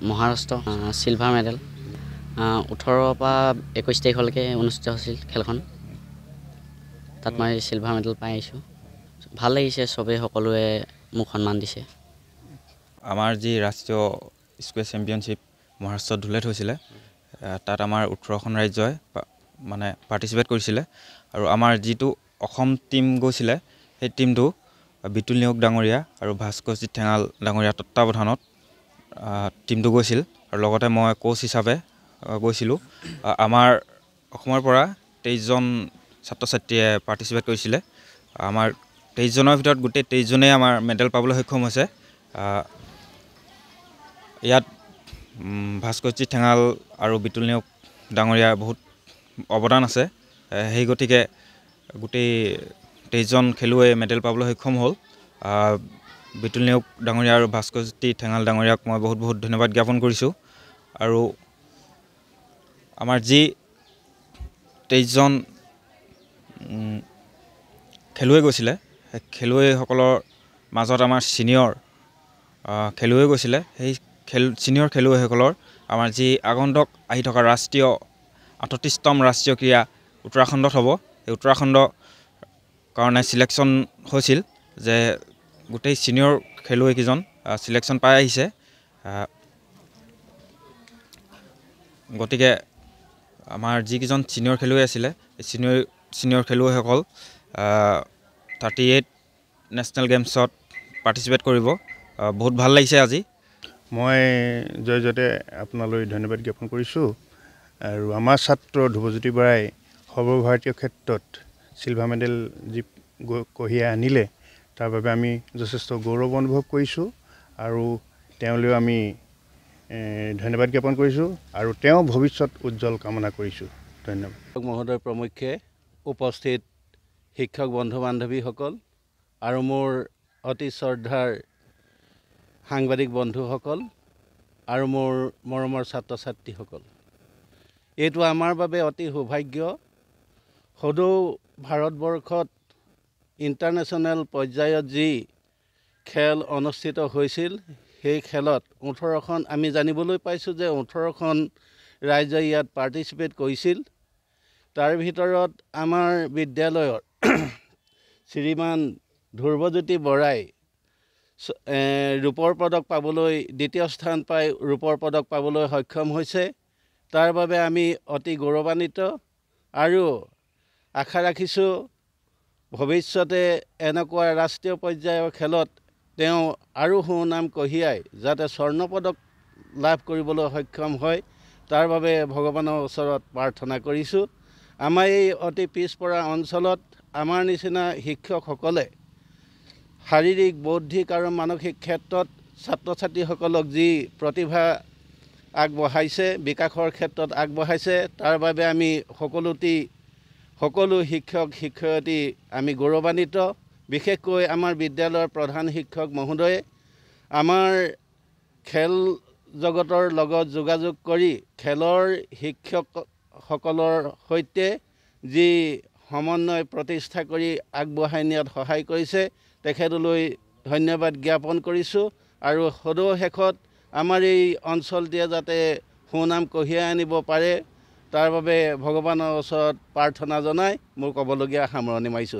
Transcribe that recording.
Maharashtra silver medal 18 পৰা 21 তাৰিখলৈকে অনুষ্ঠিত হৈছিল খেলখন তাত মই চিলভাৰ মেডেল পাই আহিছোঁ ভাল লাগিছে সবেই সকলোৱে মোক সন্মান দিছে আমাৰ যি ৰাষ্ট্ৰীয় স্কুৱেছ চেম্পিয়নশ্বিপ মহাৰাষ্ট্ৰত ধুলেত হৈছিলে তাত আমাৰ 18খন ৰাজ্যই মানে পাৰ্টিচিপেট কৰিছিলে আৰু আমাৰ যিটো অসম টিম গৈছিলে সেই টিমটো বিতুল নিয়োগ ডাঙৰীয়া আৰু ভাস্কৰজিৎ ঠেঙাল ডাঙৰীয়া তত্ত্বাৱধানত টিমটো গৈছিল আৰু লগতে মই কোচ হিচাপে গৈছিলোঁ আমাৰ অসমৰ পৰা 23জন ছাত্ৰ ছাত্ৰীয়ে পাৰ্টিচিপেট কৰিছিলে আমাৰ 23 জনৰ ভিতৰত গোটেই 23 জনেই আমাৰ মেডেল পাবলৈ সক্ষম হৈছে ইয়াত ভাস্কৰজিৎ ঠেঙাল আৰু বিতুল নিয়োগ ডাঙৰীয়াৰ বহুত অৱদান আছে সেই গতিকে গোটেই 23জন খেলুৱৈ মেডেল পাবলৈ সক্ষম হ'ল বিতুল নিয়োগ ডাঙৰীয়া আৰু ভাস্কৰজিৎ ঠেঙাল ডাঙৰীয়াক মই বহুত বহুত ধন্যবাদ জ্ঞাপন কৰিছোঁ আৰু আমাৰ যি 23জন খেলুৱৈ গৈছিলে সেই খেলুৱৈসকলৰ মাজত আমাৰ ছিনিয়ৰ খেলুৱৈ গৈছিলে সেই ছিনিয়ৰ খেলুৱৈসকলৰ আমাৰ যি আগন্তুক আহি থকা ৰাষ্ট্ৰীয় 38তম ৰাষ্ট্ৰীয় ক্ৰীড়া উত্তৰাখণ্ডত হ'ব এই উত্তৰাখণ্ডৰ কাৰণে সিলেকশ্যন হৈছিল যে গোটেই ছিনিয়ৰ খেলুৱৈকেইজন সিলেকশ্যন পাই আহিছে গতিকে আমাৰ যিকেইজন ছিনিয়ৰ খেলুৱৈ আছিলে ছিনিয়ৰ খেলুৱৈসকল 38 নেশ্যনেল গেমছত পাৰ্টিচিপেট কৰিব বহুত ভাল লাগিছে আজি মই জয়তে আপোনালৈ ধন্যবাদ জ্ঞাপন কৰিছোঁ আৰু আমাৰ ছাত্ৰ ধ্ৰুৱজ্যোতি বৰাই সৰ্বভাৰতীয় ক্ষেত্ৰত চিলভাৰ মেডেল যি কঢ়িয়াই আনিলে তাৰ বাবে আমি যথেষ্ট গৌৰৱ অনুভৱ কৰিছোঁ আৰু তেওঁলৈ আমি ধন্যবাদ জ্ঞাপন কৰিছোঁ আৰু তেওঁ ভৱিষ্যত উজ্জ্বল কামনা কৰিছোঁ ধন্যবাদ মহোদয় প্ৰমুখ্যে উপস্থিত শিক্ষক বন্ধু বান্ধৱীসকল আৰু মোৰ অতি শ্ৰদ্ধাৰ সাংবাদিক বন্ধুসকল আৰু মোৰ মৰমৰ ছাত্ৰ ছাত্ৰীসকল এইটো আমাৰ বাবে অতি সৌভাগ্য সদৌ ভাৰতবৰ্ষত ইণ্টাৰনেশ্যনেল পৰ্যায়ত যি খেল অনুষ্ঠিত হৈছিল সেই খেলত 18খন আমি জানিবলৈ পাইছোঁ যে 18খন ৰাজ্যই ইয়াত পাৰ্টিচিপেট কৰিছিল তাৰ ভিতৰত আমাৰ বিদ্যালয়ৰ শ্ৰীমান ধ্ৰুৱজ্যোতি বৰাই ৰূপৰ পদক পাবলৈ দ্বিতীয় স্থান পাই ৰূপৰ পদক পাবলৈ সক্ষম হৈছে তাৰ বাবে আমি অতি গৌৰৱান্বিত আৰু আশা ৰাখিছোঁ ভৱিষ্যতে এনেকুৱা ৰাষ্ট্ৰীয় পৰ্যায়ৰ খেলত তেওঁ আৰু সুনাম কঢ়িয়াই যাতে স্বৰ্ণ পদক লাভ কৰিবলৈ সক্ষম হয় তাৰ বাবে ভগৱানৰ ওচৰত প্ৰাৰ্থনা কৰিছোঁ আমাৰ এই অতি পিছপৰা অঞ্চলত আমাৰ নিচিনা শিক্ষকসকলে শাৰীৰিক বৌদ্ধিক আৰু মানসিক ক্ষেত্ৰত ছাত্ৰ ছাত্ৰীসকলক যি প্ৰতিভা আগবঢ়াইছে বিকাশৰ ক্ষেত্ৰত আগবঢ়াইছে তাৰ বাবে আমি সকলো শিক্ষক শিক্ষয়িত্ৰী আমি গৌৰৱান্বিত বিশেষকৈ আমাৰ বিদ্যালয়ৰ প্ৰধান শিক্ষক মহোদয়ে আমাৰ খেল জগতৰ লগত যোগাযোগ কৰি খেলৰ শিক্ষকসকলৰ সৈতে যি সমন্বয় প্ৰতিষ্ঠা কৰি আগবঢ়াই নিয়াত সহায় কৰিছে তেখেতলৈ ধন্যবাদ জ্ঞাপন কৰিছোঁ আৰু সদৌ শেষত আমাৰ এই অঞ্চলটোৱে যাতে সুনাম কঢ়িয়াই আনিব পাৰে তাৰ বাবে ভগৱানৰ ওচৰত প্ৰাৰ্থনা জনাই মোৰ ক'বলগীয়া সামৰণি মাৰিছোঁ